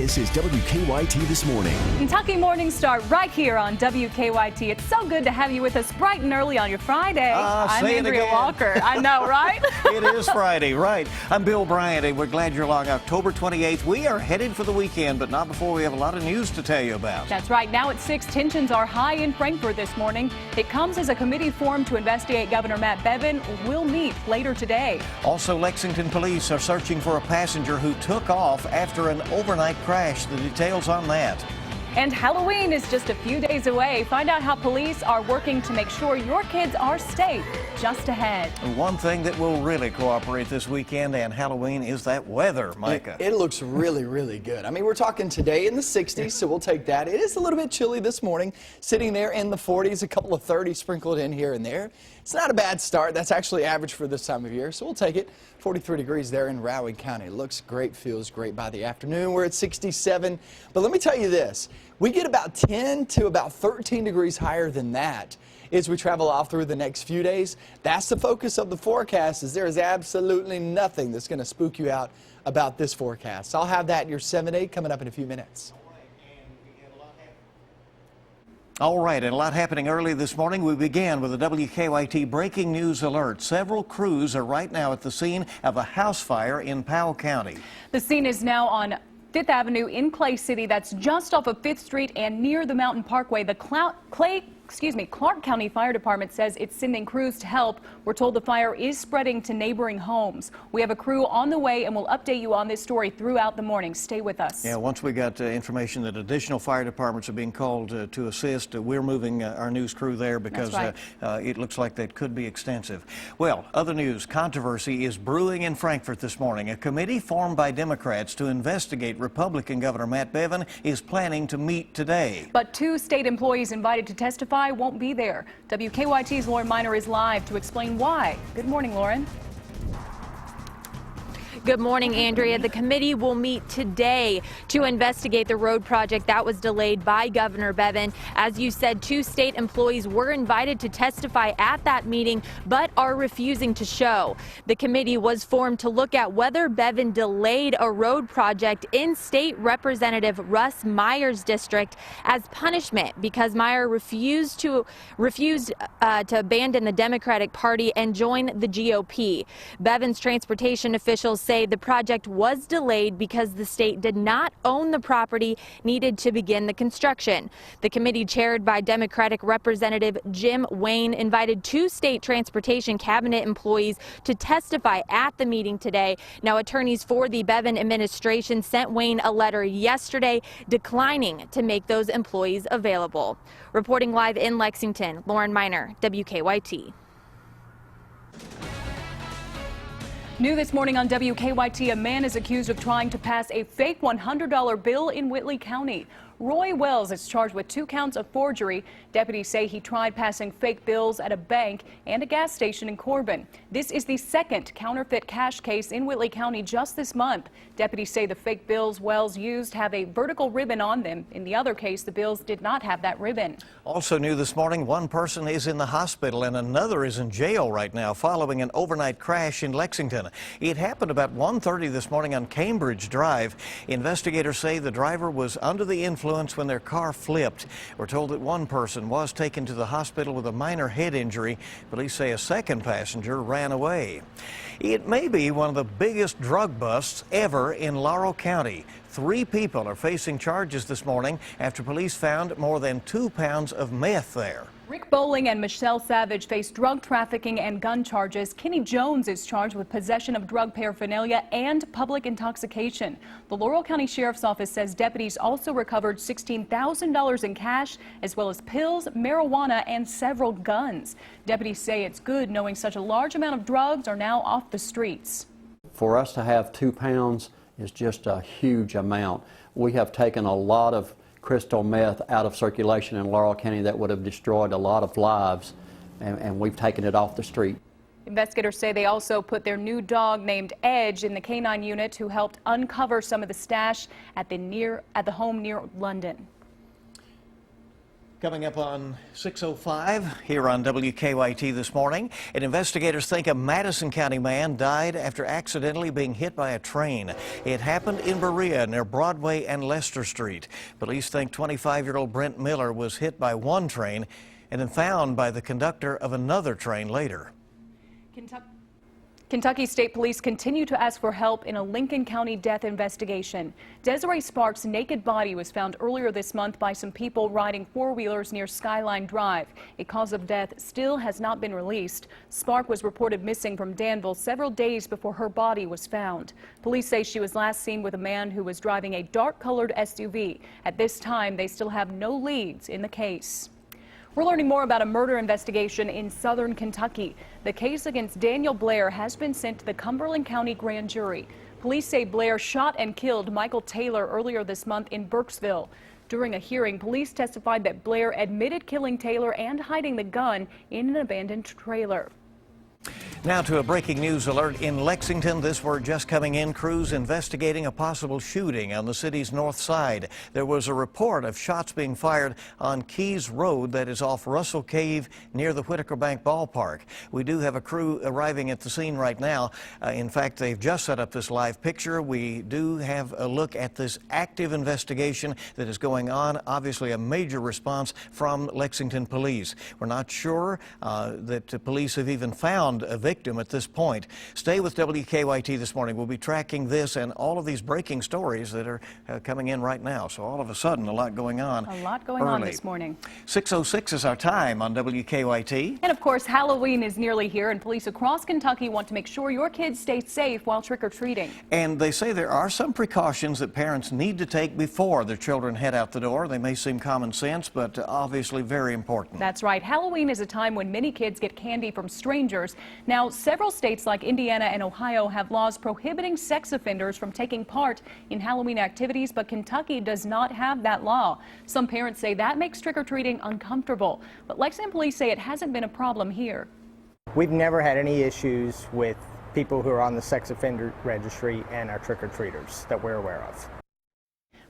This is WKYT This Morning. Kentucky Morning Start right here on WKYT. It's so good to have you with us bright and early on your Friday. I'm Andrea Walker. I know, right? It is Friday, right. I'm Bill Bryant, and we're glad you're along. October 28th. We are headed for the weekend, but not before we have a lot of news to tell you about. That's right. Now at 6, tensions are high in Frankfort this morning. It comes as a committee formed to investigate Governor Matt Bevin will meet later today. Also, Lexington police are searching for a passenger who took off after an overnight crash. The details on that. And Halloween is just a few days away. Find out how police are working to make sure your kids are safe just ahead. One thing that will really cooperate this weekend and Halloween is that weather, Micah. It looks really, really good. I mean, we're talking today in the 60s, so we'll take that. It is a little bit chilly this morning, sitting there in the 40s, a couple of 30s sprinkled in here and there. It's not a bad start. That's actually average for this time of year, so we'll take it. 43 degrees there in Rowan County. It looks great, feels great by the afternoon. We're at 67, but let me tell you this. We get about 10 to about 13 degrees higher than that as we travel off through the next few days. That's the focus of the forecast, is there is absolutely nothing that's going to spook you out about this forecast. I'll have that in your 7-8 coming up in a few minutes. All right, and a lot happening early this morning. We began with a WKYT breaking news alert. Several crews are right now at the scene of a house fire in Powell County. The scene is now on 5th Avenue in Clay City. That's just off of 5th Street and near the Mountain Parkway. The Clark County Fire Department says it's sending crews to help. We're told the fire is spreading to neighboring homes. We have a crew on the way, and we'll update you on this story throughout the morning. Stay with us. Yeah, once we got information that additional fire departments are being called to assist, we're moving our news crew there because it looks like that could be extensive. Well, other news, controversy is brewing in Frankfort this morning. A committee formed by Democrats to investigate Republican Governor Matt Bevin is planning to meet today. But 2 state employees invited to testify won't be there. WKYT's Lauren Miner is live to explain why. Good morning, Lauren. Good morning, Andrea. The committee will meet today to investigate the road project that was delayed by Governor Bevin. As you said, 2 state employees were invited to testify at that meeting, but are refusing to show. The committee was formed to look at whether Bevin delayed a road project in State Representative Russ Meyer's district as punishment because Meyer refused to abandon the Democratic Party and join the GOP. Bevin's transportation officials say the project was delayed because the state did not own the property needed to begin the construction. The committee, chaired by Democratic Representative Jim Wayne, invited 2 state transportation cabinet employees to testify at the meeting today. Now, attorneys for the Bevin administration sent Wayne a letter yesterday declining to make those employees available. Reporting live in Lexington, Lauren Miner, WKYT. New this morning on WKYT, a man is accused of trying to pass a fake $100 bill in Whitley County. Roy Wells is charged with 2 counts of forgery. Deputies say he tried passing fake bills at a bank and a gas station in Corbin. This is the 2nd counterfeit cash case in Whitley County just this month. Deputies say the fake bills Wells used have a vertical ribbon on them. In the other case, the bills did not have that ribbon. Also new this morning, 1 person is in the hospital and another is in jail right now following an overnight crash in Lexington. It happened about 1:30 this morning on Cambridge Drive. Investigators say the driver was under the influence when their car flipped. We're told that 1 person was taken to the hospital with a minor head injury. Police say a 2nd passenger ran away. It may be one of the biggest drug busts ever in Laurel County. 3 people are facing charges this morning after police found more than 2 pounds of meth there. Rick Bowling and Michelle Savage face drug trafficking and gun charges. Kenny Jones is charged with possession of drug paraphernalia and public intoxication. The Laurel County Sheriff's Office says deputies also recovered $16,000 in cash, as well as pills, marijuana, and several guns. Deputies say it's good knowing such a large amount of drugs are now off the streets. For us to have 2 pounds is just a huge amount. We have taken a lot of crystal meth out of circulation in Laurel County that would have destroyed a lot of lives, and we've taken it off the street. Investigators say they also put their new dog named Edge in the canine unit who helped uncover some of the stash at the home near London. Coming up on 6:05 here on WKYT this morning, and investigators think a Madison County man died after accidentally being hit by a train. It happened in Berea near Broadway and Lester Street. Police think 25-year-old Brent Miller was hit by one train and then found by the conductor of another train later. Kentucky State Police continue to ask for help in a Lincoln County death investigation. Desiree Sparks' naked body was found earlier this month by some people riding four-wheelers near Skyline Drive. A cause of death still has not been released. Spark was reported missing from Danville several days before her body was found. Police say she was last seen with a man who was driving a dark-colored SUV. At this time, they still have no leads in the case. We're learning more about a murder investigation in southern Kentucky. The case against Daniel Blair has been sent to the Cumberland County Grand Jury. Police say Blair shot and killed Michael Taylor earlier this month in Burkesville. During a hearing, police testified that Blair admitted killing Taylor and hiding the gun in an abandoned trailer. Now to a breaking news alert in Lexington. This word just coming in. Crews investigating a possible shooting on the city's north side. There was a report of shots being fired on Keys Road, that is off Russell Cave near the Whitaker Bank ballpark. We do have a crew arriving at the scene right now. In fact, they've just set up this live picture. We do have a look at this active investigation that is going on. Obviously a major response from Lexington police. We're not sure that the police have even found a victim at this point. Stay with WKYT this morning. We'll be tracking this and all of these breaking stories that are coming in right now. So all of a sudden, a lot going on. A lot going on this morning. 6:06 is our time on WKYT. And of course, Halloween is nearly here, and police across Kentucky want to make sure your kids stay safe while trick-or-treating. And they say there are some precautions that parents need to take before their children head out the door. They may seem common sense, but obviously very important. That's right. Halloween is a time when many kids get candy from strangers. Now, several states like Indiana and Ohio have laws prohibiting sex offenders from taking part in Halloween activities, but Kentucky does not have that law. Some parents say that makes trick-or-treating uncomfortable, but Lexington police say it hasn't been a problem here. We've never had any issues with people who are on the sex offender registry and are trick-or-treaters that we're aware of.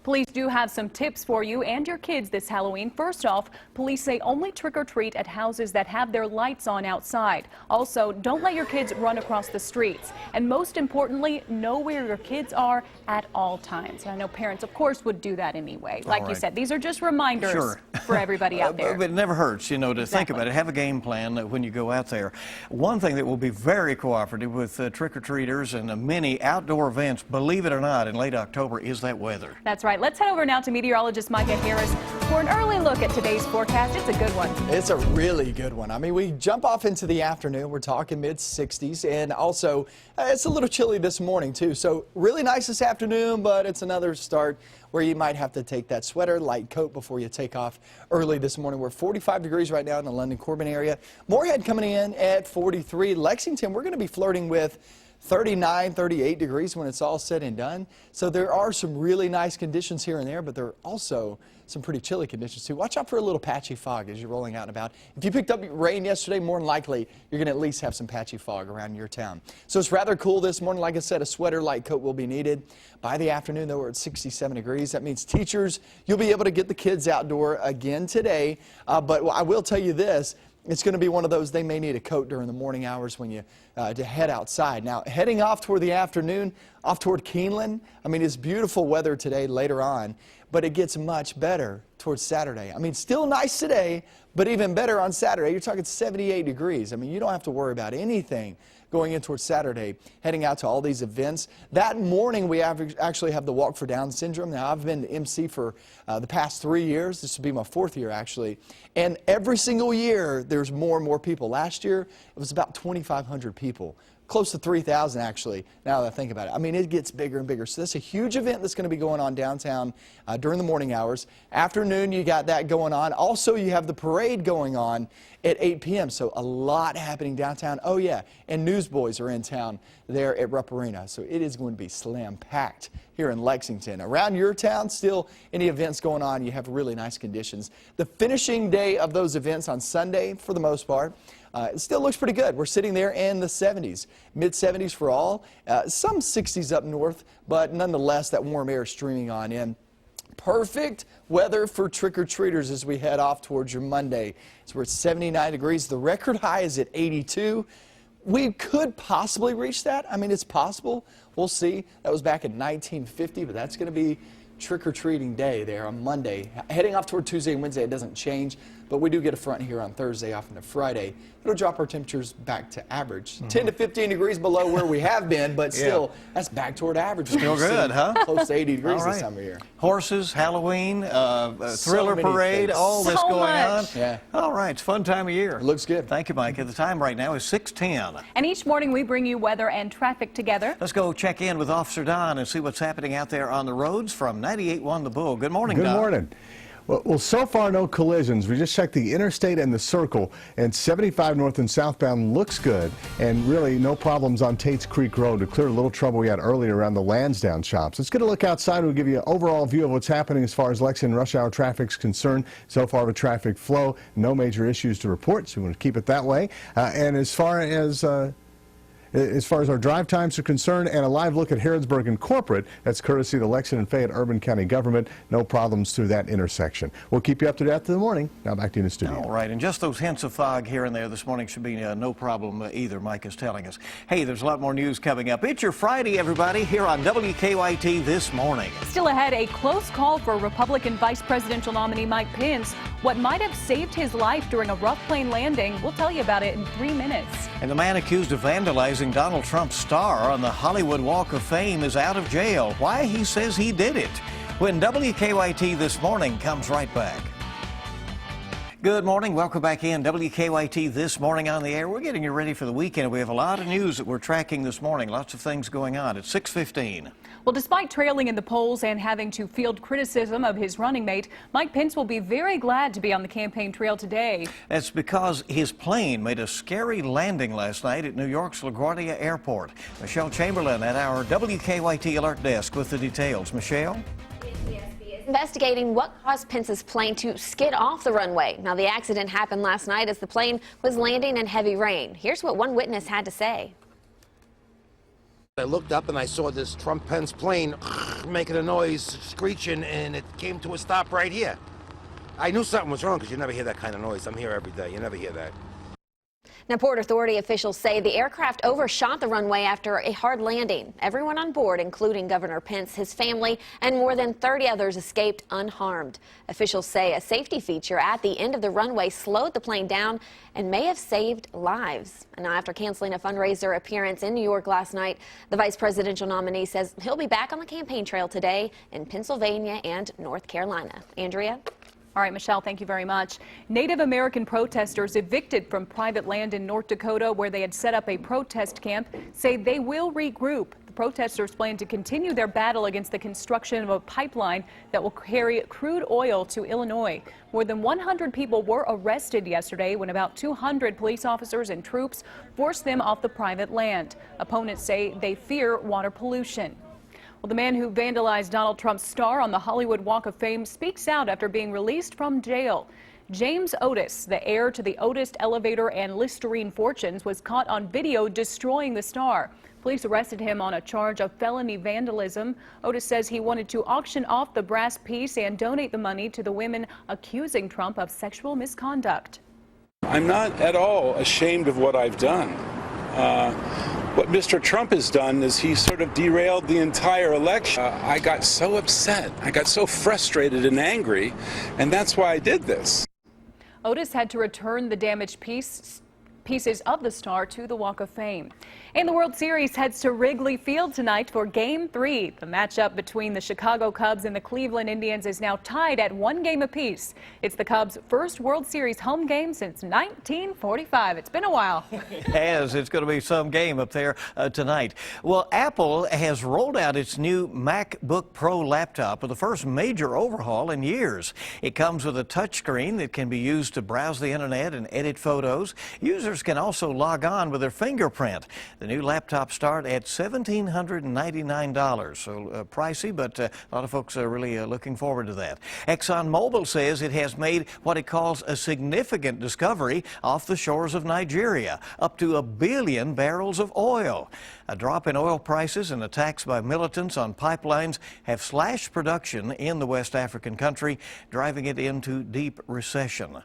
Police do have some tips for you and your kids this Halloween. First off, police say only trick-or-treat at houses that have their lights on outside. Also, don't let your kids run across the streets. And most importantly, know where your kids are at all times. And I know parents, of course, would do that anyway. Like you said, these are just reminders for everybody out there. But it never hurts, to think about it. Have a game plan when you go out there. One thing that will be very cooperative with trick-or-treaters and many outdoor events, believe it or not, in late October is that weather. That's right. Let's head over now to meteorologist Micah Harris for an early look at today's forecast. It's a good one. It's a really good one. I mean, we jump off into the afternoon. We're talking mid-60s, and also it's a little chilly this morning too. So really nice this afternoon, but it's another start where you might have to take that sweater, light coat before you take off early this morning. We're 45 degrees right now in the London-Corbin area. Moorhead coming in at 43. Lexington, we're going to be flirting with 39, 38 degrees when it's all said and done. So there are some really nice conditions here and there, but there are also some pretty chilly conditions too. Watch out for a little patchy fog as you're rolling out and about. If you picked up rain yesterday, more than likely you're going to at least have some patchy fog around your town. So it's rather cool this morning. Like I said, a sweater, light coat will be needed. By the afternoon, though, we're at 67 degrees. That means teachers, you'll be able to get the kids outdoor again today. But I will tell you this. It's going to be one of those, they may need a coat during the morning hours when you to head outside. Now, heading off toward the afternoon, off toward Keeneland, I mean, it's beautiful weather today later on, but it gets much better towards Saturday. I mean, still nice today, but even better on Saturday. You're talking 78 degrees. I mean, you don't have to worry about anything going in towards Saturday, heading out to all these events. That morning, we actually have the Walk for Down Syndrome. Now, I've been MC for the past 3 years. This will be my 4th year, actually. And every single year, there's more and more people. Last year, it was about 2,500 people. Close to 3,000, actually, now that I think about it. I mean, it gets bigger and bigger. So this is a huge event that's going to be going on downtown during the morning hours. Afternoon, you got that going on. Also, you have the parade going on at 8 p.m. So a lot happening downtown. Oh, yeah, and Newsboys are in town there at Rupp Arena. So it is going to be slam-packed here in Lexington. Around your town, still any events going on, you have really nice conditions. The finishing day of those events on Sunday, for the most part, it still looks pretty good. We're sitting there in the 70s, mid-70s for all. Some 60s up north, but nonetheless, that warm air is streaming on in. perfect weather for trick-or-treaters as we head off towards your Monday. So we're at 79 degrees. The record high is at 82. We could possibly reach that. I mean, it's possible. We'll see. That was back in 1950, but that's going to be trick-or-treating day there on Monday. Heading off toward Tuesday and Wednesday, it doesn't change, but we do get a front here on Thursday off into Friday. It'll drop our temperatures back to average. 10 to 15 degrees below where we have been, but still, that's back toward average. Still good, huh? Close to 80 degrees All this right. time of year. Horses, Halloween, Thriller many Parade, things. all this So going much. on. Yeah. All right, it's a fun time of year. It looks good. Thank you, Mike. The time right now is 6:10. And each morning we bring you weather and traffic together. Let's go check in with Officer Don and see what's happening out there on the roads from 98.1 The Bull. Good morning, Good Don. morning. Well, so far no collisions. We just checked the interstate and the circle, and 75 north and southbound looks good, and really no problems on Tate's Creek Road to clear a little trouble we had earlier around the Lansdowne shops. Let's get a look outside. We'll give you an overall view of what's happening as far as Lexington rush hour traffic is concerned. So far with traffic flow, no major issues to report, so we want to keep it that way. And as far as our drive times are concerned, and a live look at Harrodsburg and Corporate, that's courtesy of the Lexington and Fayette Urban County Government. No problems through that intersection. We'll keep you up to date through the morning. Now back to you in the studio. All right, and just those hints of fog here and there this morning should be no problem either, Mike is telling us. Hey, there's a lot more news coming up. It's your Friday, everybody, here on WKYT This Morning. Still ahead, a close call for Republican vice presidential nominee Mike Pence. What might have saved his life during a rough plane landing, we'll tell you about it in 3 minutes. And the man accused of vandalizing Donald Trump's star on the Hollywood Walk of Fame is out of jail. Why? He says he did it. When WKYT This Morning comes right back. Good morning. Welcome back in. WKYT This Morning on the air. We're getting you ready for the weekend. We have a lot of news that we're tracking this morning. Lots of things going on. It's 6:15. Well, despite trailing in the polls and having to field criticism of his running mate, Mike Pence will be very glad to be on the campaign trail today. That's because his plane made a scary landing last night at New York's LaGuardia Airport. Michelle Chamberlain at our WKYT Alert Desk with the details. Michelle? Investigating what caused Pence's plane to skid off the runway. Now, the accident happened last night as the plane was landing in heavy rain. Here's what one witness had to say. I looked up and I saw this Trump-Pence plane making a noise, screeching, and it came to a stop right here. I knew something was wrong because you never hear that kind of noise. I'm here every day. You never hear that. Now, Port Authority officials say the aircraft overshot the runway after a hard landing. Everyone on board, including Governor Pence, his family, and more than 30 others escaped unharmed. Officials say a safety feature at the end of the runway slowed the plane down and may have saved lives. And now, after canceling a fundraiser appearance in New York last night, the vice presidential nominee says he'll be back on the campaign trail today in Pennsylvania and North Carolina. Andrea? All right, Michelle, thank you very much. Native American protesters evicted from private land in North Dakota where they had set up a protest camp say they will regroup. The protesters plan to continue their battle against the construction of a pipeline that will carry crude oil to Illinois. More than 100 people were arrested yesterday when about 200 police officers and troops forced them off the private land. Opponents say they fear water pollution. Well, the man who vandalized Donald Trump's star on the Hollywood Walk of Fame speaks out after being released from jail. James Otis, the heir to the Otis elevator and Listerine fortunes, was caught on video destroying the star. Police arrested him on a charge of felony vandalism. Otis says he wanted to auction off the brass piece and donate the money to the women accusing Trump of sexual misconduct. I'm not at all ashamed of what I've done. What Mr. Trump has done is he sort of derailed the entire election. I got so upset. I got so frustrated and angry, and that's why I did this. Otis had to return the damaged pieces of the star to the Walk of Fame. And the World Series heads to Wrigley Field tonight for Game 3. The matchup between the Chicago Cubs and the Cleveland Indians is now tied at 1 game apiece. It's the Cubs' first World Series home game since 1945. It's been a while. As it's going to be some game up there tonight. Well, Apple has rolled out its new MacBook Pro laptop with the first major overhaul in years. It comes with a touchscreen that can be used to browse the internet and edit photos. Users Users can also log on with their fingerprint. The new laptops start at $1,799, so pricey, but a lot of folks are really looking forward to that. ExxonMobil says it has made what it calls a significant discovery off the shores of Nigeria, up to 1 billion barrels of oil. A drop in oil prices and attacks by militants on pipelines have slashed production in the West African country, driving it into deep recession.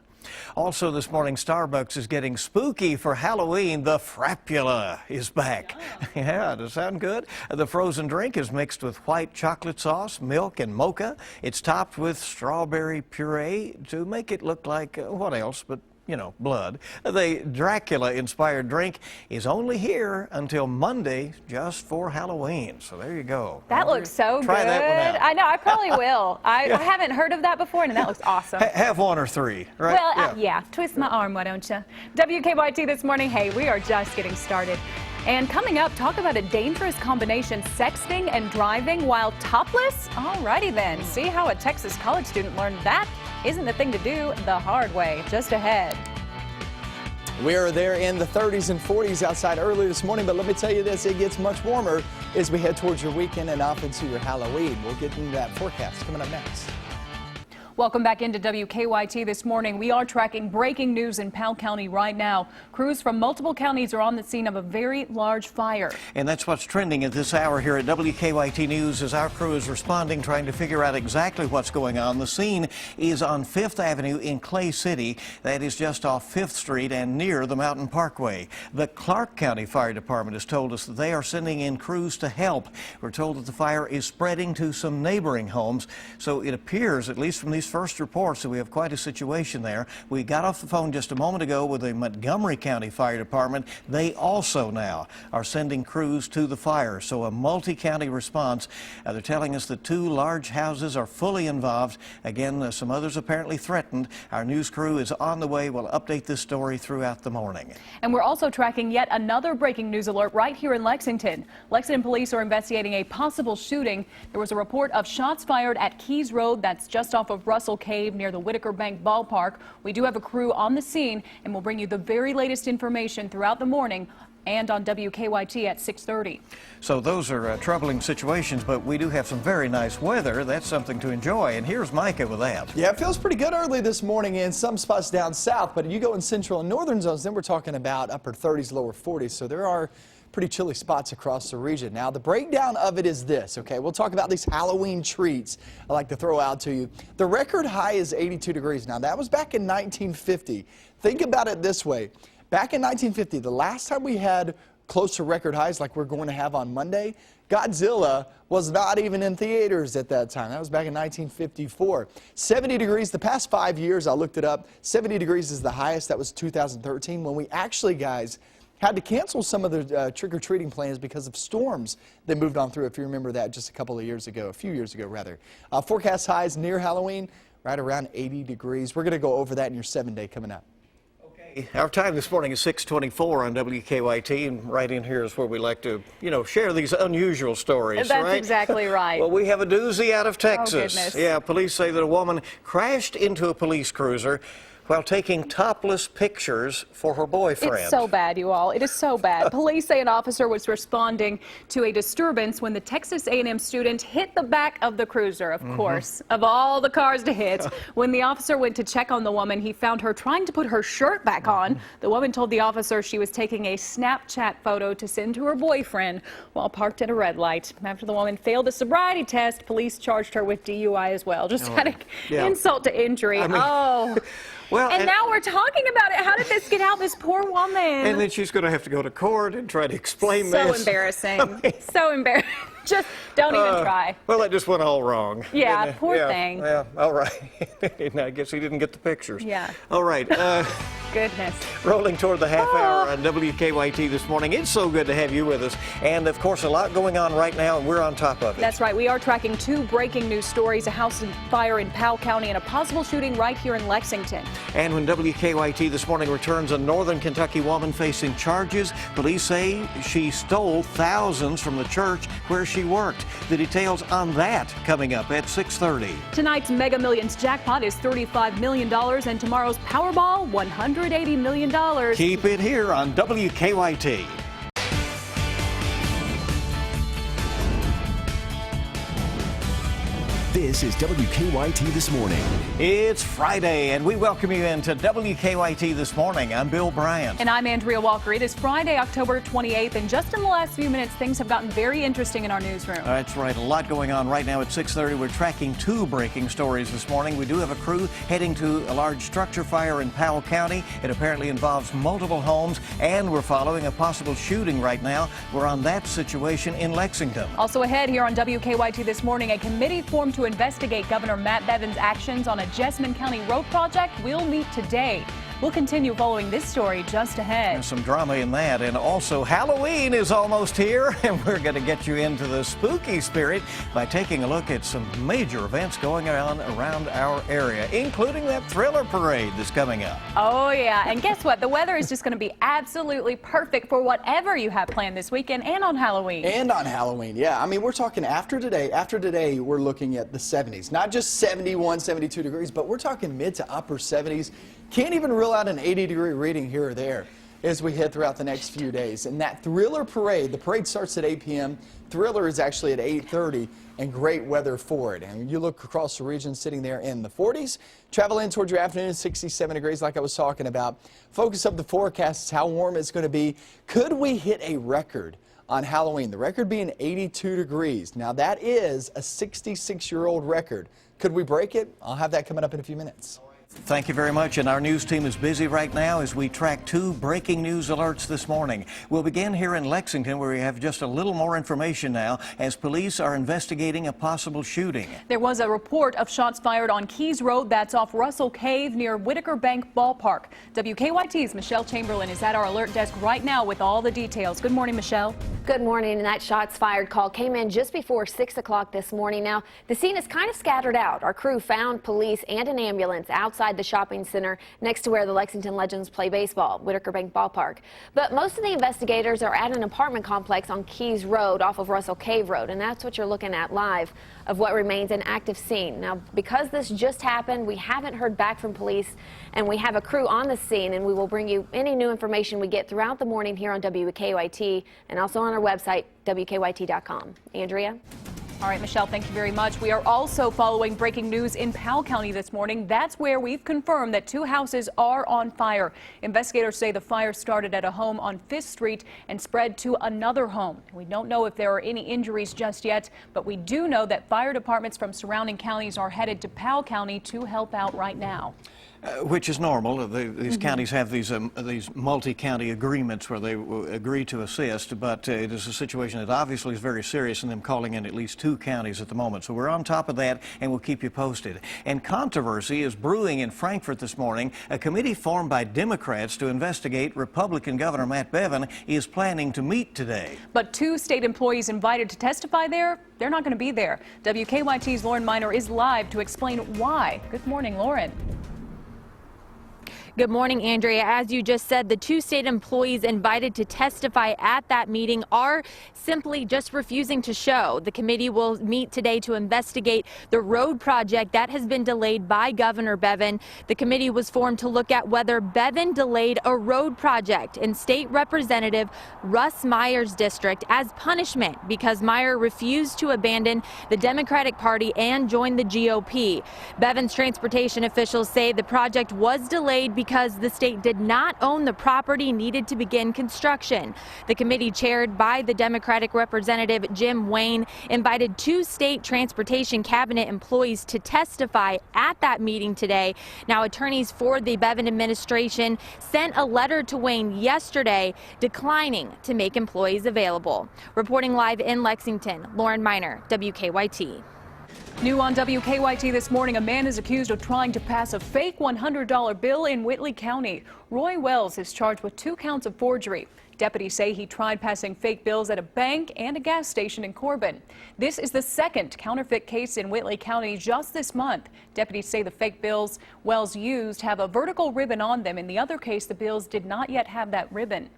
Also this morning, Starbucks is getting spooky for Halloween. The Frapula is back. Yeah, does that sound good? The frozen drink is mixed with white chocolate sauce, milk, and mocha. It's topped with strawberry puree to make it look like what else but, you know, blood. The Dracula-inspired drink is only here until Monday, just for Halloween. So there you go. That looks so good. Try that one out. I know, I probably will. I haven't heard of that before, and that looks awesome. Have one or three, right? Well, yeah. Twist my arm, why don't you? WKYT this morning. Hey, we are just getting started. And coming up, talk about a dangerous combination, sexting and driving while topless? Alrighty then, see how a Texas college student learned that isn't the thing to do the hard way. Just ahead. We're there in the 30s and 40s outside early this morning, but let me tell you this, it gets much warmer as we head towards your weekend and off into your Halloween. We'll get into that forecast coming up next. Welcome back into WKYT this morning. We are tracking breaking news in Powell County right now. Crews from multiple counties are on the scene of a very large fire. And that's what's trending at this hour here at WKYT News as our crew is responding, trying to figure out exactly what's going on. The scene is on 5th Avenue in Clay City. That is just off 5th Street and near the Mountain Parkway. The Clark County Fire Department has told us that they are sending in crews to help. We're told that the fire is spreading to some neighboring homes. So it appears, at least from these first reports, that we have quite a situation there. We got off the phone just a moment ago with the Montgomery County Fire Department. They also now are sending crews to the fire, so a multi-county response. They're telling us that 2 large houses are fully involved. Again, some others apparently threatened. Our news crew is on the way. We'll update this story throughout the morning. And we're also tracking yet another breaking news alert right here in Lexington. Lexington police are investigating a possible shooting. There was a report of shots fired at Keys Road, that's just off of Russell Cave near the Whitaker Bank ballpark. We do have a crew on the scene, and we'll bring you the very latest information throughout the morning and on WKYT at 6:30. So those are troubling situations, but we do have some very nice weather. That's something to enjoy. And here's Micah with that. Yeah, it feels pretty good early this morning in some spots down south, but you go in central and northern zones, then we're talking about upper 30s, lower 40s. So there are pretty chilly spots across the region. Now, the breakdown of it is this, okay? We'll talk about these Halloween treats I like to throw out to you. The record high is 82 degrees. Now, that was back in 1950. Think about it this way. Back in 1950, the last time we had close to record highs like we're going to have on Monday, Godzilla was not even in theaters at that time. That was back in 1954. 70 degrees the past 5 years, I looked it up. 70 degrees is the highest. That was 2013 when we actually, guys, had to cancel some of the trick-or-treating plans because of storms that moved on through, if you remember that just a few years ago rather. Forecast highs near Halloween, right around 80 degrees. We're going to go over that in your 7-day coming up. Okay, our time this morning is 6:24 on WKYT, and right in here is where we like to, share these unusual stories, That's right? exactly right. Well, we have a doozy out of Texas. Oh, goodness. Yeah, police say that a woman crashed into a police cruiser while taking topless pictures for her boyfriend. It's so bad, you all. It is so bad. Police say an officer was responding to a disturbance when the Texas A&M student hit the back of the cruiser, of course, of all the cars to hit. When the officer went to check on the woman, he found her trying to put her shirt back on. The woman told the officer she was taking a Snapchat photo to send to her boyfriend while parked at a red light. After the woman failed the sobriety test, police charged her with DUI as well. Just insult to injury. Well, and now we're talking about it. How did this get out, this poor woman? And then she's going to have to go to court and try to explain this. So embarrassing. So embarrassing. Just don't even try. Well, that just went all wrong. Yeah, poor thing. Yeah, all right. I guess he didn't get the pictures. Yeah. All right. Goodness. Rolling toward the half hour on WKYT this morning. It's so good to have you with us. And, of course, a lot going on right now, and we're on top of it. That's right. We are tracking 2 breaking news stories, a house fire in Powell County and a possible shooting right here in Lexington. And when WKYT this morning returns, a northern Kentucky woman facing charges. Police say she stole thousands from the church where she worked. The details on that coming up at 6:30. Tonight's Mega Millions jackpot is $35 million, and tomorrow's Powerball, $100 $180 million. Keep it here on WKYT. This is WKYT This Morning. It's Friday, and we welcome you into WKYT This Morning. I'm Bill Bryant. And I'm Andrea Walker. It is Friday, October 28th, and just in the last few minutes, things have gotten very interesting in our newsroom. That's right. A lot going on right now at 6:30. We're tracking two breaking stories this morning. We do have a crew heading to a large structure fire in Powell County. It apparently involves multiple homes, and we're following a possible shooting right now. We're on that situation in Lexington. Also ahead here on WKYT This Morning, a committee formed to investigate Governor Matt Bevin's actions on a Jessamine County road project will meet today. We'll continue following this story just ahead. There's some drama in that. And also, Halloween is almost here, and we're going to get you into the spooky spirit by taking a look at some major events going on around our area, including that thriller parade that's coming up. Oh, yeah. And guess what? The weather is just going to be absolutely perfect for whatever you have planned this weekend and on Halloween. And on Halloween, yeah. I mean, we're talking after today. After today, we're looking at the 70s. Not just 71, 72 degrees, but we're talking mid to upper 70s. Can't even rule out an 80-degree reading here or there as we head throughout the next few days. And that thriller parade, the parade starts at 8 p.m. Thriller is actually at 8:30, and great weather for it. And you look across the region sitting there in the 40s. Travel in towards your afternoon, 67 degrees like I was talking about. Focus of the forecast is how warm it's going to be. Could we hit a record on Halloween? The record being 82 degrees. Now that is a 66-year-old record. Could we break it? I'll have that coming up in a few minutes. Thank you very much, and our news team is busy right now as we track two breaking news alerts this morning. We'll begin here in Lexington, where we have just a little more information now as police are investigating a possible shooting. There was a report of shots fired on Keys Road, that's off Russell Cave near Whitaker Bank Ballpark. WKYT's Michelle Chamberlain is at our alert desk right now with all the details. Good morning, Michelle. Good morning, and that shots fired call came in just before 6 o'clock this morning. Now, the scene is kind of scattered out. Our crew found police and an ambulance outside the shopping center next to where the Lexington Legends play baseball, Whitaker Bank Ballpark. But most of the investigators are at an apartment complex on Keys Road off of Russell Cave Road, and that's what you're looking at live of what remains an active scene. Now, because this just happened, we haven't heard back from police, and we have a crew on the scene, and we will bring you any new information we get throughout the morning here on WKYT and also on our website, WKYT.com. Andrea? All right, Michelle, thank you very much. We are also following breaking news in Powell County this morning. That's where we've confirmed that two houses are on fire. Investigators say the fire started at a home on 5th Street and spread to another home. We don't know if there are any injuries just yet, but we do know that fire departments from surrounding counties are headed to Powell County to help out right now. Which is normal. These counties have these multi-county agreements where they agree to assist, but it is a situation that obviously is very serious, and them calling in at least two counties at the moment. So we're on top of that, and we'll keep you posted. And controversy is brewing in Frankfort this morning. A committee formed by Democrats to investigate Republican Governor Matt Bevin is planning to meet today. But two state employees invited to testify there, they're not going to be there. WKYT's Lauren Miner is live to explain why. Good morning, Lauren. Good morning, Andrea. As you just said, the two state employees invited to testify at that meeting are simply just refusing to show. The committee will meet today to investigate the road project that has been delayed by Governor Bevin. The committee was formed to look at whether Bevin delayed a road project in State Representative Russ Meyer's district as punishment because Meyer refused to abandon the Democratic Party and join the GOP. Bevin's transportation officials say the project was delayed because the state did not own the property needed to begin construction. The committee, chaired by the Democratic Representative Jim Wayne, invited two state transportation cabinet employees to testify at that meeting today. Now, attorneys for the Bevin administration sent a letter to Wayne yesterday declining to make employees available. Reporting live in Lexington, Lauren Miner, WKYT. New on WKYT this morning, a man is accused of trying to pass a fake $100 bill in Whitley County. Roy Wells is charged with 2 counts of forgery. Deputies say he tried passing fake bills at a bank and a gas station in Corbin. This is the second counterfeit case in Whitley County just this month. Deputies say the fake bills Wells used have a vertical ribbon on them. In the other case, the bills did not yet have that ribbon.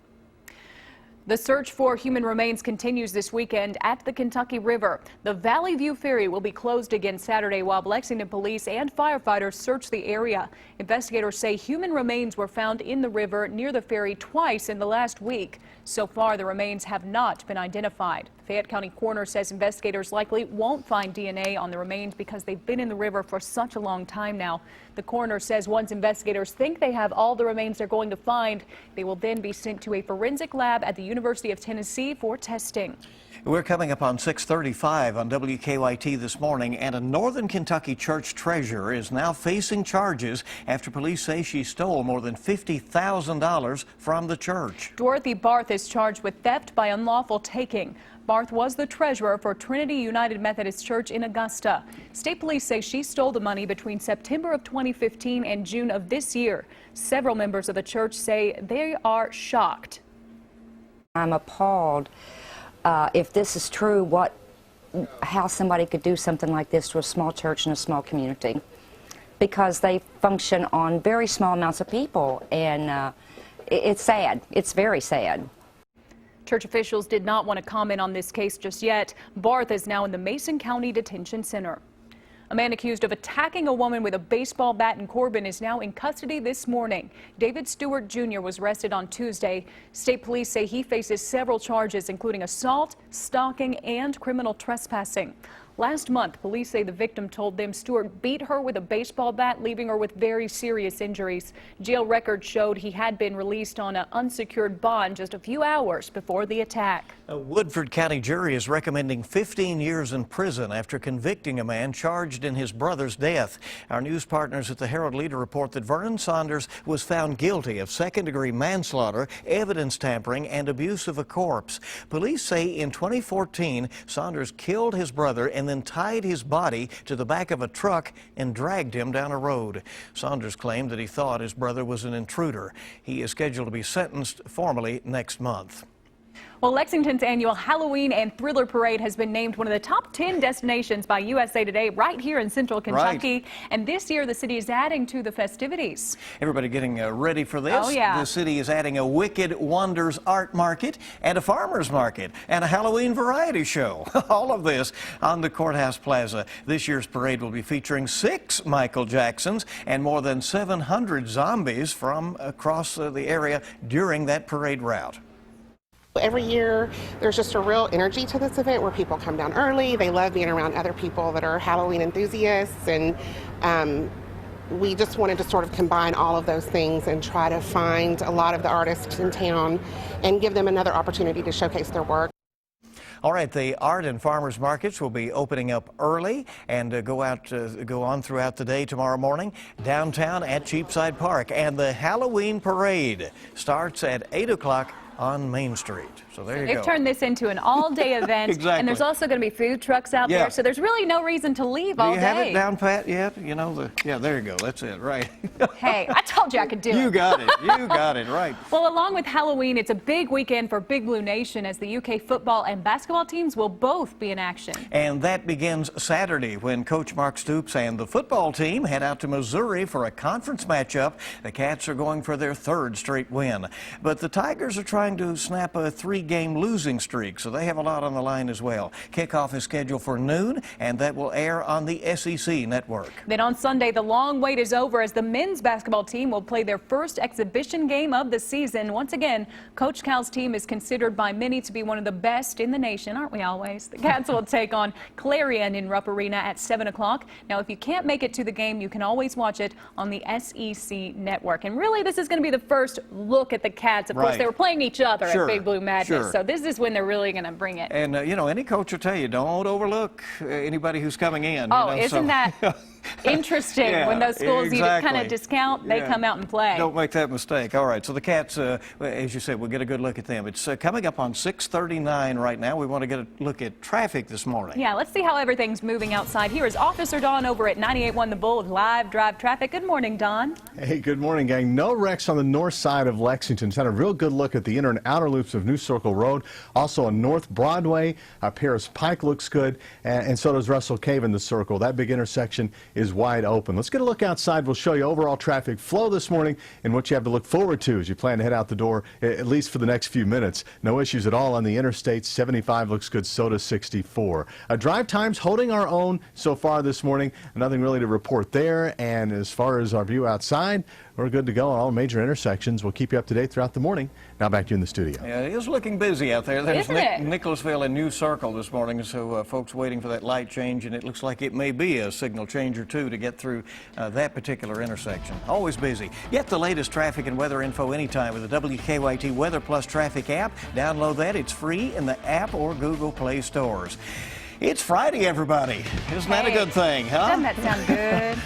The search for human remains continues this weekend at the Kentucky River. The Valley View Ferry will be closed again Saturday while Lexington police and firefighters search the area. Investigators say human remains were found in the river near the ferry twice in the last week. So far, the remains have not been identified. Fayette County coroner says investigators likely won't find DNA on the remains because they've been in the river for such a long time now. The coroner says once investigators think they have all the remains they're going to find, they will then be sent to a forensic lab at the University of Tennessee for testing. We're coming up on 6:35 on WKYT this morning, and a Northern Kentucky church treasurer is now facing charges after police say she stole more than $50,000 from the church. Dorothy Barth is charged with theft by unlawful taking. Barth was the treasurer for Trinity United Methodist Church in Augusta. State police say she stole the money between September of 2015 and June of this year. Several members of the church say they are shocked. I'm appalled. If this is true, how somebody could do something like this to a small church in a small community, because they function on very small amounts of people, and it's sad. It's very sad. Church officials did not want to comment on this case just yet. Barth is now in the Mason County Detention Center. A man accused of attacking a woman with a baseball bat in Corbin is now in custody this morning. David Stewart Jr. was arrested on Tuesday. State police say he faces several charges, including assault, stalking, and criminal trespassing. Last month, police say the victim told them Stewart beat her with a baseball bat, leaving her with very serious injuries. Jail records showed he had been released on an unsecured bond just a few hours before the attack. A Woodford County jury is recommending 15 years in prison after convicting a man charged in his brother's death. Our news partners at the Herald-Leader report that Vernon Saunders was found guilty of second-degree manslaughter, evidence tampering, and abuse of a corpse. Police say in 2014, Saunders killed his brother and then tied his body to the back of a truck and dragged him down a road. Saunders claimed that he thought his brother was an intruder. He is scheduled to be sentenced formally next month. Well, Lexington's annual Halloween and Thriller Parade has been named one of the top 10 destinations by USA Today right here in central Kentucky. Right. And this year, the city is adding to the festivities. Everybody getting ready for this. Oh, yeah. The city is adding a Wicked Wonders art market and a farmer's market and a Halloween variety show. All of this on the Courthouse Plaza. This year's parade will be featuring 6 Michael Jacksons and more than 700 zombies from across the area during that parade route. Every year, there's just a real energy to this event where people come down early. They love being around other people that are Halloween enthusiasts, and we just wanted to sort of combine all of those things and try to find a lot of the artists in town and give them another opportunity to showcase their work. All right, the art and farmers markets will be opening up early and go on throughout the day tomorrow morning downtown at Cheapside Park. And the Halloween parade starts at 8 o'clock on Main Street. So there you go. They've turned this into an all-day event. Exactly. And there's also going to be food trucks out there, so there's really no reason to leave all day. Do you have it down pat yet? You know, yeah, there you go. That's it, right. Hey, I told you I could do it. You got it. You got it, right. Well, along with Halloween, it's a big weekend for Big Blue Nation as the UK football and basketball teams will both be in action. And that begins Saturday when Coach Mark Stoops and the football team head out to Missouri for a conference matchup. The Cats are going for their 3rd straight win. But the Tigers are trying to snap a 3-game losing streak, so they have a lot on the line as well. Kickoff is scheduled for noon, and that will air on the SEC network. Then on Sunday, the long wait is over as the men's basketball team will play their first exhibition game of the season. Once again, Coach Cal's team is considered by many to be one of the best in the nation, aren't we always? The Cats will take on Clarion in Rupp Arena at 7 o'clock. Now, if you can't make it to the game, you can always watch it on the SEC network. And really, this is going to be the first look at the Cats. Of course, they were playing each other at Big Blue Madness, so this is when they're really going to bring it. And, you know, any coach will tell you, don't overlook anybody who's coming in. Oh, you know, isn't that interesting? When those schools you kind of discount, they come out and play. Don't make that mistake. All right, so the Cats, as you said, we'll get a good look at them. It's coming up on 6:39 right now. We want to get a look at traffic this morning. Yeah, let's see how everything's moving outside. Here is Officer Don over at 98.1 The Bull with live drive traffic. Good morning, Don. Hey, good morning, gang. No wrecks on the north side of Lexington. Had a real good look at the inner and outer loops of New Circle Road. Also on North Broadway, Paris Pike looks good, and so does Russell Cave in the Circle. That big intersection is wide open. Let's get a look outside. We'll show you overall traffic flow this morning and what you have to look forward to as you plan to head out the door, at least for the next few minutes. No issues at all on the interstate. 75 looks good, so does 64. Drive times holding our own so far this morning. Nothing really to report there. And as far as our view outside, we're good to go on all major intersections. We'll keep you up to date throughout the morning. Now back to you in the studio. Yeah, it is looking busy out there. There's Nicholasville and New Circle this morning, so folks waiting for that light change, and it looks like it may be a signal change or two to get through that particular intersection. Always busy. Get the latest traffic and weather info anytime with the WKYT Weather Plus Traffic app. Download that. It's free in the app or Google Play stores. It's Friday, everybody. Isn't that a good thing, huh? Doesn't that sound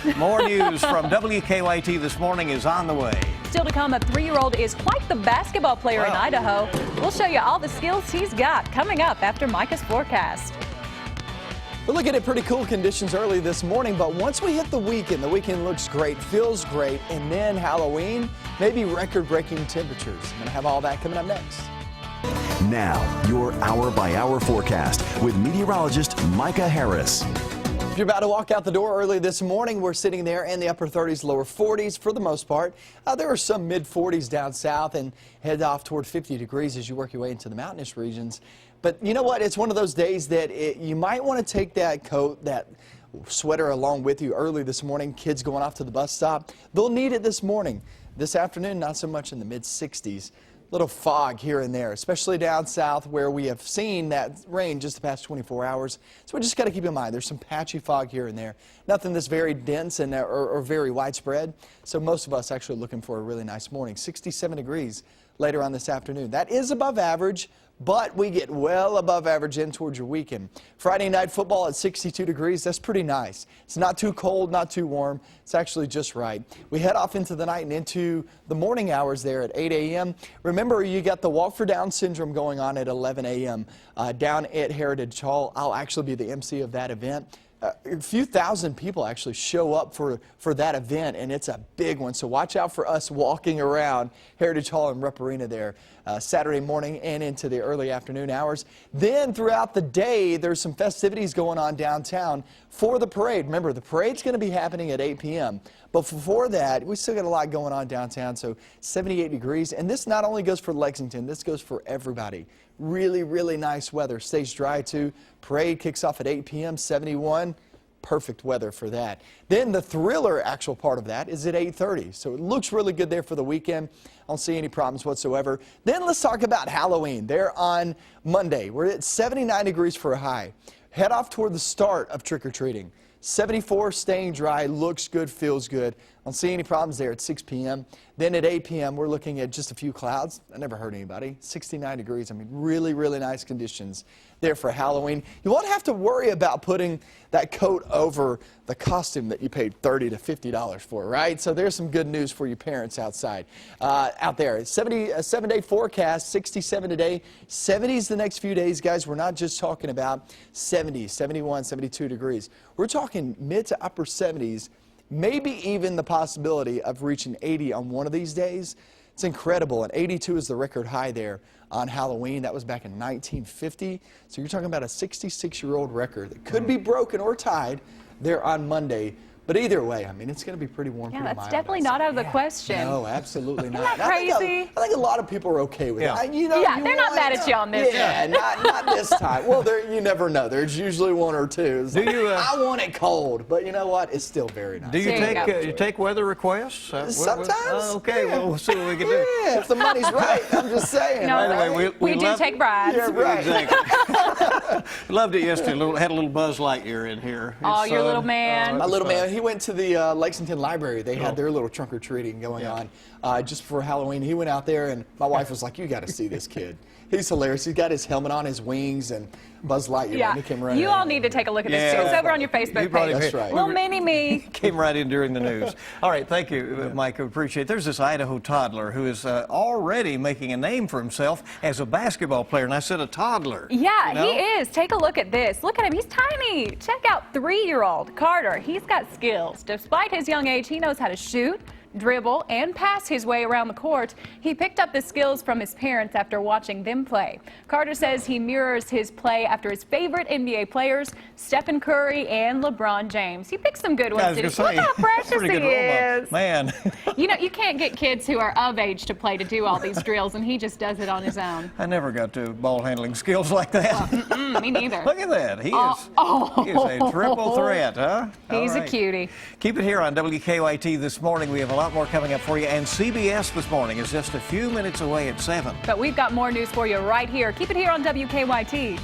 good? More news from WKYT this morning is on the way. Still to come, a 3-year-old is quite the basketball player in Idaho. We'll show you all the skills he's got coming up after Micah's forecast. We're looking at pretty cool conditions early this morning, but once we hit the weekend looks great, feels great, and then Halloween, maybe record-breaking temperatures. I'm going to have all that coming up next. Now, your hour-by-hour forecast with meteorologist Micah Harris. If you're about to walk out the door early this morning, we're sitting there in the upper 30s, lower 40s for the most part. There are some mid-40s down south and head off toward 50 degrees as you work your way into the mountainous regions. But you know what? It's one of those days that you might want to take that coat, that sweater along with you early this morning. Kids going off to the bus stop, they'll need it this morning. This afternoon, not so much in the mid-60s. Little fog here and there, especially down south where we have seen that rain just the past 24 hours. So we just got to keep in mind there's some patchy fog here and there. Nothing that's very dense and or very widespread. So most of us actually looking for a really nice morning. 67 degrees later on this afternoon. That is above average, but we get well above average in towards your weekend. Friday night football at 62 degrees. That's pretty nice. It's not too cold, not too warm. It's actually just right. We head off into the night and into the morning hours there at 8 a.m. Remember, you got the Walk for Down syndrome going on at 11 a.m. Down at Heritage Hall. I'll actually be the MC of that event. A few thousand people actually show up for that event, and it's a big one. So watch out for us walking around Heritage Hall and Rupp Arena there Saturday morning and into the early afternoon hours. Then throughout the day, there's some festivities going on downtown for the parade. Remember, the parade's going to be happening at 8 p.m. But before that, we still got a lot going on downtown, so 78 degrees. And this not only goes for Lexington, this goes for everybody. Really, really nice weather. Stays dry, too. Parade kicks off at 8 p.m., 71. Perfect weather for that. Then the thriller actual part of that is at 8:30. So it looks really good there for the weekend. I don't see any problems whatsoever. Then let's talk about Halloween. There on Monday, we're at 79 degrees for a high. Head off toward the start of trick-or-treating. 74, staying dry, looks good, feels good. I don't see any problems there at 6 p.m. Then at 8 p.m., we're looking at just a few clouds. I never hurt anybody. 69 degrees. I mean, really, really nice conditions there for Halloween. You won't have to worry about putting that coat over the costume that you paid $30 to $50 for, right? So there's some good news for you parents outside, out there. A 7-day forecast, 67 today, 70s the next few days, guys. We're not just talking about 70, 71, 72 degrees. We're talking mid to upper 70s. Maybe even the possibility of reaching 80 on one of these days. It's incredible, and 82 is the record high there on Halloween. That was back in 1950. So you're talking about a 66-year-old record that could be broken or tied there on Monday. But either way, I mean, it's going to be pretty warm. Yeah, pretty that's mild definitely not out of the question. No, absolutely not. Isn't that crazy? I think a lot of people are okay with it. You know, yeah, they're not mad at you on this. Yeah, not this time. Well, you never know. There's usually one or two. Do you? I want it cold, but you know what? It's still very nice. Do you take weather requests? Sometimes. Okay, well, we'll see what we can do. Yeah, if the money's right. I'm just saying. No, by the way, we do take bribes. Yeah, right. Exactly. Loved it yesterday. Had a little Buzz Lightyear in here. Oh, your little man. My little man. He went to the Lexington Library. They had their little trunk or treating going on just before Halloween. He went out there, and my wife was like, "You got to see this kid. He's hilarious. He's got his helmet on, his wings, and Buzz Lightyear." Yeah, he came running you all need to take a look at this too. It's over on your Facebook page. That's right. Little mini me. Came right in during the news. All right, thank you, Mike. I appreciate it. There's this Idaho toddler who is already making a name for himself as a basketball player, and I said a toddler. Yeah, you know? he is. Take a look at this. Look at him. He's tiny. Check out 3-year-old Carter. He's got skills. Despite his young age, he knows how to shoot, dribble, and pass his way around the court. He picked up the skills from his parents after watching them play. Carter says he mirrors his play after his favorite NBA players, Stephen Curry and LeBron James. He picked some good ones. Look how precious he is. Man. You know, you can't get kids who are of age to play to do all these drills, and he just does it on his own. I never got to ball handling skills like that. Me neither. Look at that. He is a triple threat, huh? He's a cutie. Keep it here on WKYT this morning. We have a lot more coming up for you, and CBS this morning is just a few minutes away at 7. But we've got more news for you right here. Keep it here on WKYT.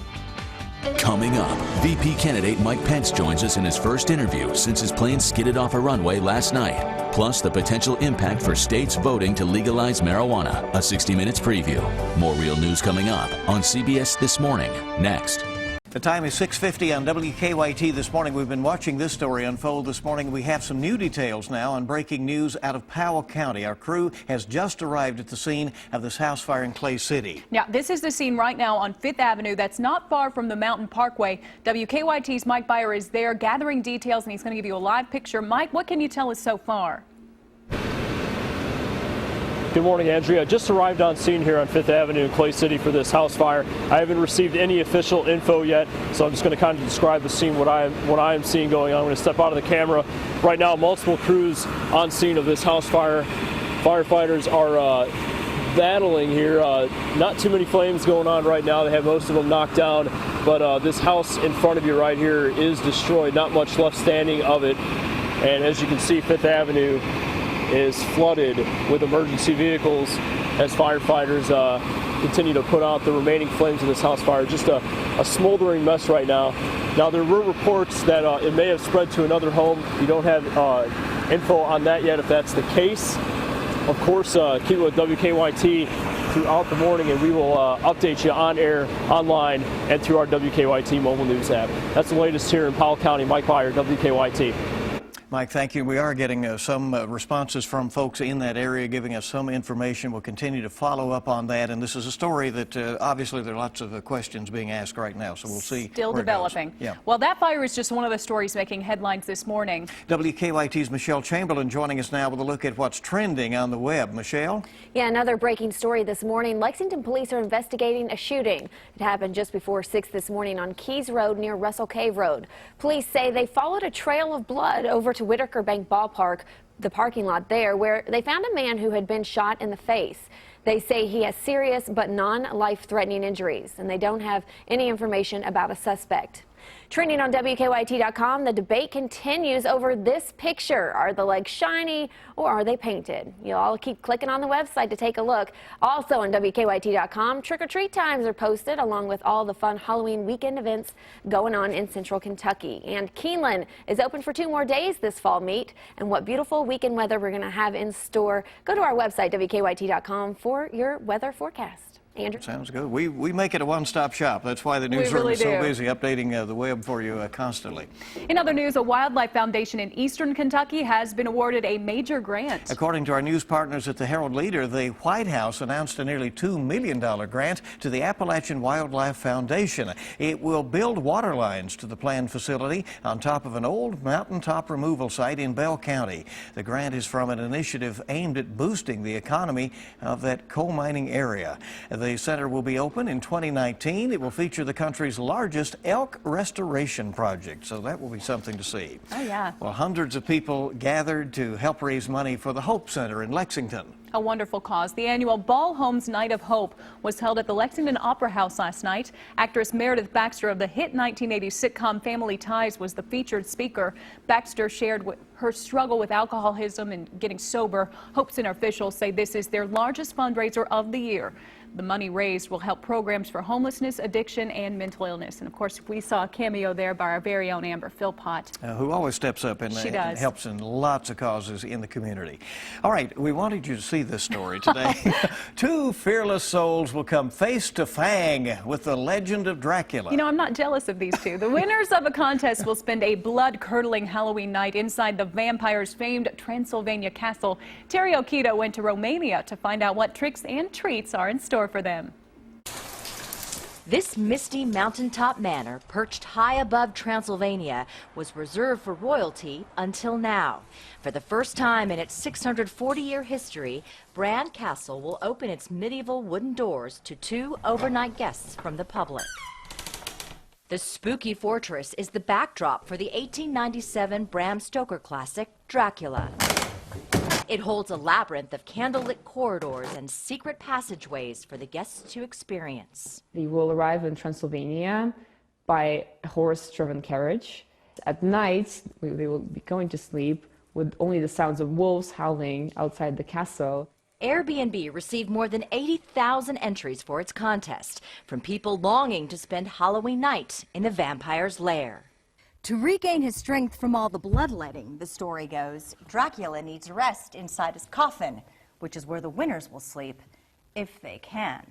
Coming up, VP candidate Mike Pence joins us in his first interview since his plane skidded off a runway last night. Plus, the potential impact for states voting to legalize marijuana. A 60 Minutes preview. More real news coming up on CBS This Morning. Next. The time is 6:50 on WKYT this morning. We've been watching this story unfold this morning. We have some new details now on breaking news out of Powell County. Our crew has just arrived at the scene of this house fire in Clay City. Now, this is the scene right now on 5th Avenue. That's not far from the Mountain Parkway. WKYT's Mike Byer is there gathering details, and he's going to give you a live picture. Mike, what can you tell us so far? Good morning, Andrea. Just arrived on scene here on 5th Avenue in Clay City for this house fire. I haven't received any official info yet, so I'm just going to kind of describe the scene, what I am seeing going on. I'm going to step out of the camera. Right now, multiple crews on scene of this house fire. Firefighters are battling here. Not too many flames going on right now. They have most of them knocked down, but this house in front of you right here is destroyed. Not much left standing of it. And as you can see, 5th Avenue is flooded with emergency vehicles as firefighters continue to put out the remaining flames of this house fire. Just a smoldering mess right now. Now, there were reports that it may have spread to another home. We don't have info on that yet if that's the case. Of course, keep it with WKYT throughout the morning, and we will update you on air, online, and through our WKYT mobile news app. That's the latest here in Powell County. Mike Byer, WKYT. Mike, thank you. We are getting some responses from folks in that area giving us some information. We'll continue to follow up on that. And this is a story that obviously there are lots of questions being asked right now. So we'll see. Still developing. Yeah. Well, that fire is just one of the stories making headlines this morning. WKYT's Michelle Chamberlain joining us now with a look at what's trending on the web. Michelle? Yeah, another breaking story this morning. Lexington police are investigating a shooting. It happened just before 6 this morning on Keys Road near Russell Cave Road. Police say they followed a trail of blood over to Whitaker Bank Ballpark, the parking lot there, where they found a man who had been shot in the face. They say he has serious but non-life-threatening injuries, and they don't have any information about a suspect. Trending on WKYT.com, the debate continues over this picture. Are the legs shiny or are they painted? You'll all keep clicking on the website to take a look. Also on WKYT.com, trick-or-treat times are posted along with all the fun Halloween weekend events going on in Central Kentucky. And Keeneland is open for 2 more days this fall meet. And what beautiful weekend weather we're going to have in store. Go to our website, WKYT.com, for your weather forecast. Andrew? Sounds good. We make it a one-stop shop. That's why the newsroom is so busy updating the web for you constantly. In other news, a wildlife foundation in eastern Kentucky has been awarded a major grant. According to our news partners at the Herald Leader, the White House announced a nearly $2 million grant to the Appalachian Wildlife Foundation. It will build water lines to the planned facility on top of an old mountaintop removal site in Bell County. The grant is from an initiative aimed at boosting the economy of that coal mining area. The center will be open in 2019. It will feature the country's largest elk restoration project, so that will be something to see. Oh, yeah. Well, hundreds of people gathered to help raise money for the Hope Center in Lexington. A wonderful cause. The annual Ball Homes Night of Hope was held at the Lexington Opera House last night. Actress Meredith Baxter of the hit 1980s sitcom Family Ties was the featured speaker. Baxter shared her struggle with alcoholism and getting sober. Hope Center officials say this is their largest fundraiser of the year. The money raised will help programs for homelessness, addiction, and mental illness. And of course, we saw a cameo there by our very own Amber Philpott. Who always steps up and helps in lots of causes in the community. All right, we wanted you to see this story today. 2 fearless souls will come face to fang with the legend of Dracula. You know, I'm not jealous of these two. The winners of a contest will spend a blood-curdling Halloween night inside the vampire's famed Transylvania castle. Terry Okita went to Romania to find out what tricks and treats are in store for them. This misty mountaintop manor, perched high above Transylvania, was reserved for royalty until now. For the first time in its 640-year history, Bran Castle will open its medieval wooden doors to 2 overnight guests from the public. The spooky fortress is the backdrop for the 1897 Bram Stoker classic, Dracula. It holds a labyrinth of candlelit corridors and secret passageways for the guests to experience. They will arrive in Transylvania by a horse-driven carriage. At night, they will be going to sleep with only the sounds of wolves howling outside the castle. Airbnb received more than 80,000 entries for its contest from people longing to spend Halloween night in the vampire's lair. To regain his strength from all the bloodletting, the story goes, Dracula needs rest inside his coffin, which is where the winners will sleep, if they can.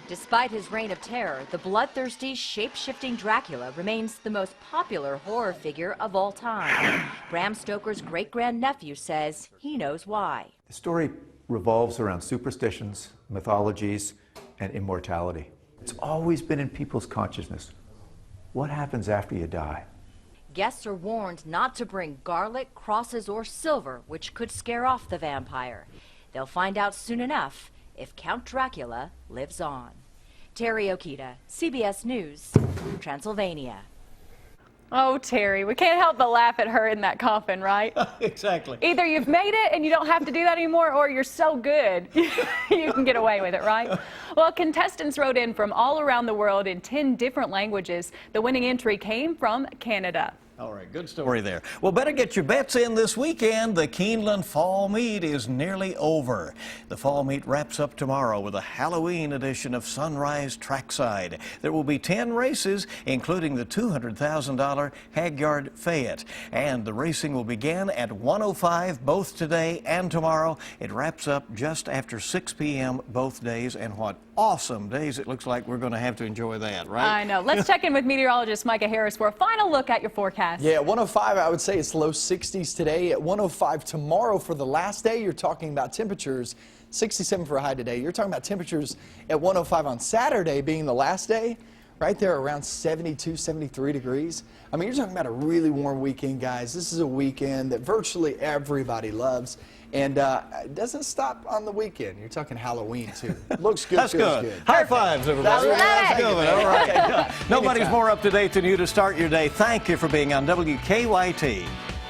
Despite his reign of terror, the bloodthirsty, shape-shifting Dracula remains the most popular horror figure of all time. Bram Stoker's great-grandnephew says he knows why. The story revolves around superstitions, mythologies, and immortality. It's always been in people's consciousness. What happens after you die? Guests are warned not to bring garlic, crosses, or silver, which could scare off the vampire. They'll find out soon enough if Count Dracula lives on. Terry Okita, CBS News, Transylvania. Oh, Terry, we can't help but laugh at her in that coffin, right? Exactly. Either you've made it and you don't have to do that anymore, or you're so good you can get away with it, right? Well, contestants wrote in from all around the world in 10 different languages. The winning entry came from Canada. All right, good story there. Well, better get your bets in this weekend. The Keeneland Fall Meet is nearly over. The Fall Meet wraps up tomorrow with a Halloween edition of Sunrise Trackside. There will be 10 races, including the $200,000 Hagyard Fayette. And the racing will begin at 1:05 both today and tomorrow. It wraps up just after 6 p.m. both days. And what awesome days it looks like we're going to have to enjoy that, right? I know. Let's check in with meteorologist Micah Harris for a final look at your forecast. Yeah, 105, I would say it's low 60s today. At 105 tomorrow for the last day, you're talking about temperatures 67 for a high today. You're talking about temperatures at 105 on Saturday being the last day, right there around 72, 73 degrees. I mean, you're talking about a really warm weekend, guys. This is a weekend that virtually everybody loves. And it doesn't stop on the weekend. You're talking Halloween, too. Looks good, That's feels good. High fives, everybody. That's Good. All right. Nobody's more up to date than you to start your day. Thank you for being on WKYT.